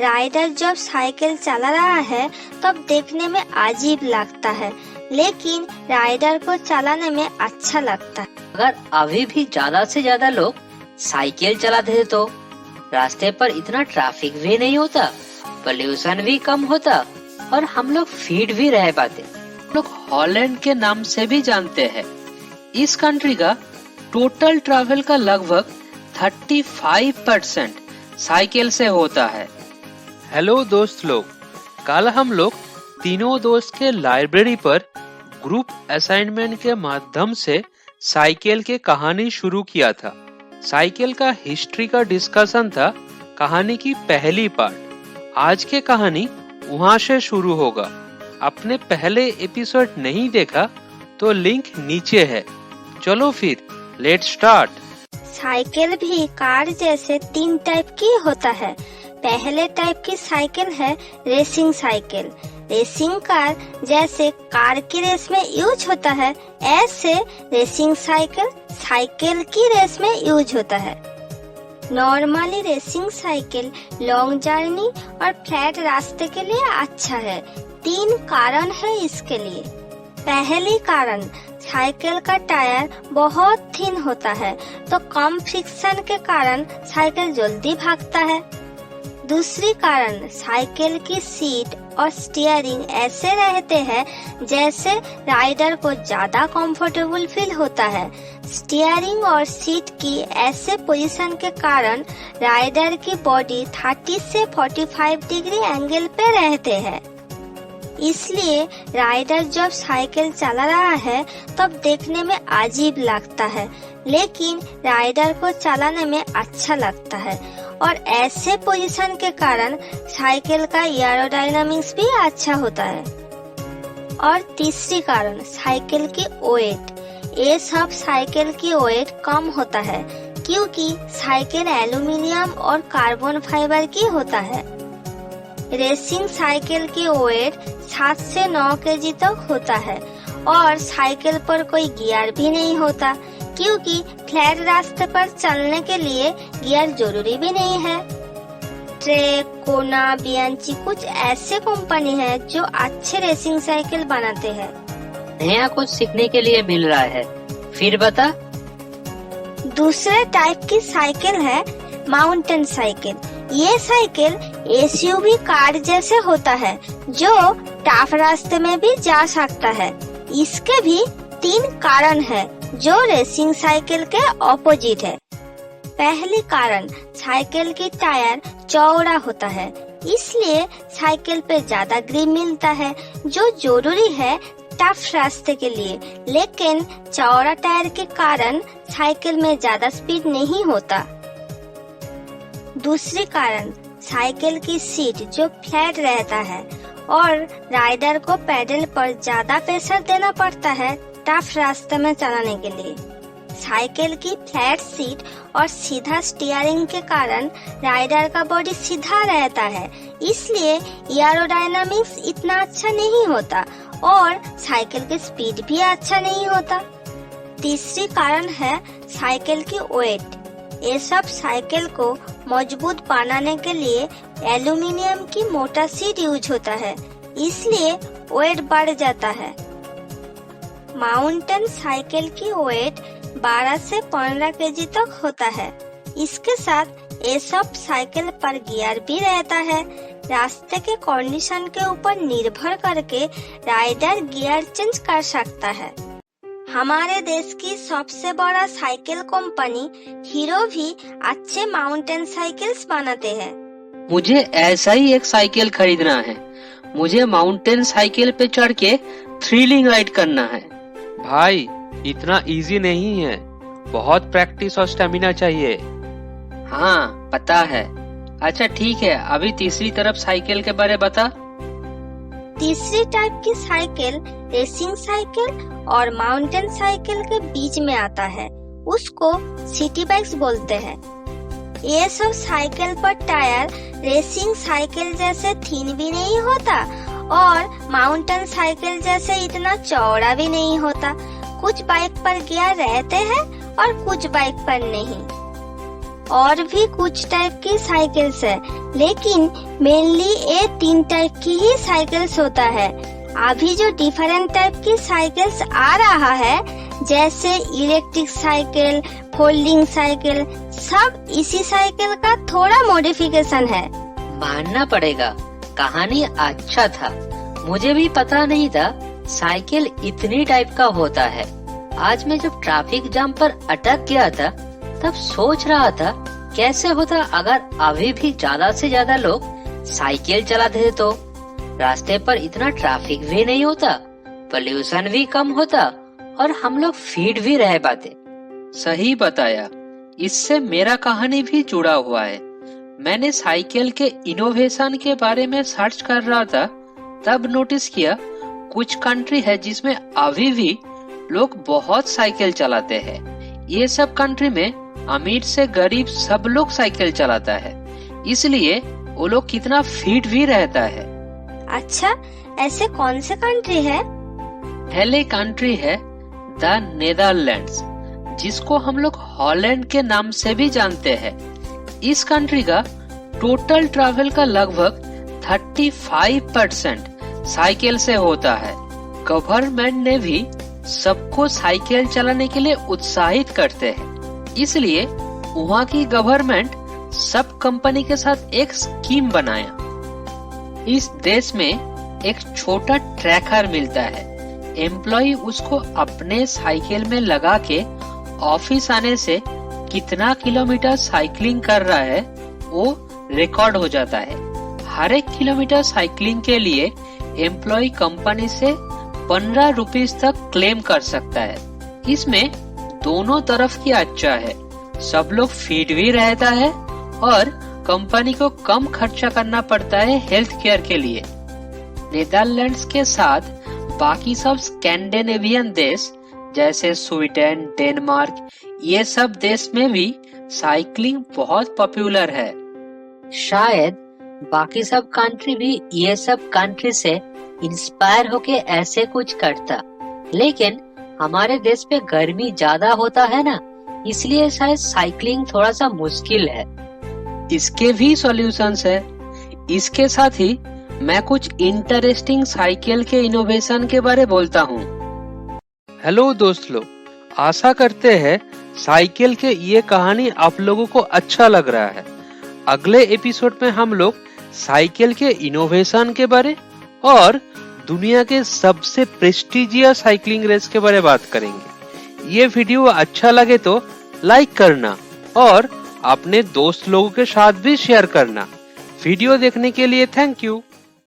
Rider जब cycle चला रहा है तब देखने में अजीब लगता है, लेकिन राइडर को चलाने में अच्छा लगता है। अगर अभी भी ज्यादा से ज्यादा लोग साइकिल चलाते तो रास्ते पर इतना ट्रैफिक भी नहीं होता, पोल्यूशन भी कम होता और हम लोग फिट भी रह पाते। लोग हॉलैंड के नाम से भी जानते हैं। इस कंट्री का टोटल ट्रैवल का लगभग 35% साइकिल से होता है। हेलो दोस्त लोग, कल हम लोग तीनों दोस्त के लाइब्रेरी पर ग्रुप असाइनमेंट के माध्यम से साइकिल के कहानी शुरू किया था। साइकिल का हिस्ट्री का डिस्कशन था कहानी की पहली पार्ट। आज के कहानी वहाँ से शुरू होगा। आपने पहले एपिसोड नहीं देखा तो लिंक नीचे है। चलो फिर लेट्स स्टार्ट। साइकिल भी कार जैसे 3 टाइप की होता है। पहले टाइप की साइकिल है रेसिंग साइकिल। रेसिंग कार जैसे कार की रेस में यूज होता है, ऐसे रेसिंग साइकिल साइकिल की रेस में यूज होता है। Normally racing cycle long journey और फ्लैट रास्ते के लिए अच्छा है। 3 कारण है इसके लिए। पहली कारण, साइकिल का टायर बहुत थिन होता है तो कम फ्रिक्शन के कारण साइकिल जल्दी भागता है। दूसरी कारण, साइकिल की सीट और स्टीयरिंग ऐसे रहते हैं जैसे राइडर को ज्यादा कंफर्टेबल फील होता है। स्टीयरिंग और सीट की ऐसे पोजीशन के कारण राइडर की बॉडी 30 से 45 डिग्री एंगल पे रहते हैं। इसलिए राइडर जब साइकिल चला रहा है तब देखने में अजीब लगता है, लेकिन राइडर को चलाने में अच्छा लगता है। और ऐसे पोजीशन के कारण साइकिल का एरोडायनामिक्स भी अच्छा होता है। और तीसरी कारण, साइकिल की वेट। ये सब साइकिल की वेट कम होता है क्योंकि साइकिल एल्यूमिनियम और कार्बन फाइबर की होता है। रेसिंग साइकिल की वेट 7 से 9 केजी तक होता है और साइकिल पर कोई गियर भी नहीं होता क्योंकि फ्लैट रास्ते पर चलने के लिए गियर जरूरी भी नहीं है। ट्रेक, कोना, बियांची कुछ ऐसे कंपनी है जो अच्छे रेसिंग साइकिल बनाते हैं। नया कुछ सीखने के लिए मिल रहा है। फिर बता। दूसरे टाइप की साइकिल है माउंटेन साइकिल। ये साइकिल एसयूवी कार जैसे होता है जो टफ रास्ते में भी जा सकता है। इसके भी 3 कारण है जो रेसिंग साइकिल के ऑपोजिट है। पहली कारण, साइकिल की टायर चौड़ा होता है, इसलिए साइकिल पे ज्यादा ग्रिप मिलता है जो जरूरी है टफ रास्ते के लिए। लेकिन चौड़ा टायर के कारण साइकिल में ज्यादा स्पीड नहीं होता। दूसरी कारण, साइकिल की सीट जो फ्लैट रहता है और राइडर को पैडल पर ज्यादा प्रेशर देना पड़ता है टफ रास्ते में चलाने के लिए। साइकिल की फ्लैट सीट और सीधा स्टीयरिंग के कारण राइडर का बॉडी सीधा रहता है, इसलिए एरोडायनामिक्स इतना अच्छा नहीं होता और साइकिल की स्पीड भी अच्छा नहीं होता। तीसरी कारण है साइकिल की वेट। ये सब साइकिल को मजबूत बनाने के लिए एल्यूमिनियम की मोटा सीट यूज होता है, इसलिए वेट बढ़ जाता है। माउंटेन साइकिल की वेट 12 से 15 केजी तक होता है। इसके साथ ये सब साइकिल पर गियर भी रहता है। रास्ते के कंडीशन के ऊपर निर्भर करके राइडर गियर चेंज कर सकता है। हमारे देश की सबसे बड़ा साइकिल कंपनी हीरो भी अच्छे माउंटेन साइकिल्स बनाते हैं। मुझे ऐसा ही एक साइकिल खरीदना है। मुझे माउंटेन साइकिल पे चढ़ के थ्रिलिंग राइड करना है। भाई, इतना इजी नहीं है, बहुत प्रैक्टिस और स्टेमिना चाहिए। हाँ पता है। अच्छा ठीक है, अभी तीसरी तरफ साइकिल के बारे बता। तीसरी टाइप की साइकिल रेसिंग साइकिल और माउंटेन साइकिल के बीच में आता है। उसको सिटी बाइक्स बोलते हैं। ये सब साइकिल पर टायर रेसिंग साइकिल जैसे थिन भी नहीं होता और माउंटेन साइकिल जैसे इतना चौड़ा भी नहीं होता। कुछ बाइक पर गियर रहते हैं और कुछ बाइक पर नहीं। और भी कुछ टाइप की साइकिल्स है, लेकिन मेनली ये 3 टाइप की ही साइकिल्स होता है। अभी जो डिफरेंट टाइप की साइकिल्स आ रहा है, जैसे इलेक्ट्रिक साइकिल, फोल्डिंग साइकिल, सब इसी साइकिल का थोड़ा मॉडिफिकेशन है। मानना पड़ेगा, कहानी अच्छा था। मुझे भी पता नहीं था साइकिल इतनी टाइप का होता है। आज मैं जब ट्रैफिक जाम पर अटक गया था, तब सोच रहा था कैसे होता अगर अभी भी ज्यादा से ज्यादा लोग साइकिल चलाते तो। रास्ते पर इतना ट्रैफिक भी नहीं होता, पोल्यूशन भी कम होता और हम लोग फिट भी रह पाते। सही बताया। इससे मेरा कहानी भी जुड़ा हुआ है। मैंने साइकिल के इनोवेशन के बारे में सर्च कर रहा था, तब नोटिस किया कुछ कंट्री है जिसमें अभी भी लोग बहुत साइकिल चलाते हैं। ये सब कंट्री में अमीर से गरीब सब लोग साइकिल चलाता है, इसलिए वो लोग कितना फिट भी रहता है। अच्छा, ऐसे कौन से कंट्री है? पहले कंट्री है द नेदरलैंड्स, जिसको हम लोग हॉलैंड के नाम से भी जानते हैं। इस कंट्री का टोटल ट्रैवल का लगभग 35% साइकिल से होता है। गवर्नमेंट ने भी सबको साइकिल चलाने के लिए उत्साहित करते हैं, इसलिए वहाँ की गवर्नमेंट सब कंपनी के साथ एक स्कीम बनाया। इस देश में एक छोटा ट्रैकर मिलता है। एम्प्लॉय उसको अपने साइकिल में लगा के ऑफिस आने से कितना किलोमीटर साइकिलिंग कर रहा है वो रिकॉर्ड हो जाता है। हर एक किलोमीटर साइकिलिंग के लिए एम्प्लॉय कंपनी से 15 रुपीज तक क्लेम कर सकता है। इसमें दोनों तरफ की अच्छा है, सब लोग फिट भी रहता है और कंपनी को कम खर्चा करना पड़ता है हेल्थ केयर के लिए। नेदरलैंड्स के साथ बाकी सब स्कैंडिनेवियन देश जैसे स्वीडन, डेनमार्क, ये सब देश में भी साइकिलिंग बहुत पॉपुलर है। शायद बाकी सब कंट्री भी ये सब कंट्री से इंस्पायर होके ऐसे कुछ करता, लेकिन हमारे देश पे गर्मी ज्यादा होता है ना, इसलिए शायद साइकिलिंग थोड़ा सा मुश्किल है। इसके भी सॉल्यूशंस है। इसके साथ ही मैं कुछ इंटरेस्टिंग साइकिल के इनोवेशन के बारे बोलता हूँ। हेलो दोस्त लोग, आशा करते हैं साइकिल के ये कहानी आप लोगों को अच्छा लग रहा है। अगले एपिसोड में हम लोग साइकिल के इनोवेशन के बारे और दुनिया के सबसे प्रेस्टिजियस साइकिलिंग रेस के बारे बात करेंगे। ये वीडियो अच्छा लगे तो लाइक करना और अपने दोस्त लोगों के साथ भी शेयर करना। वीडियो देखने के लिए थैंक यू।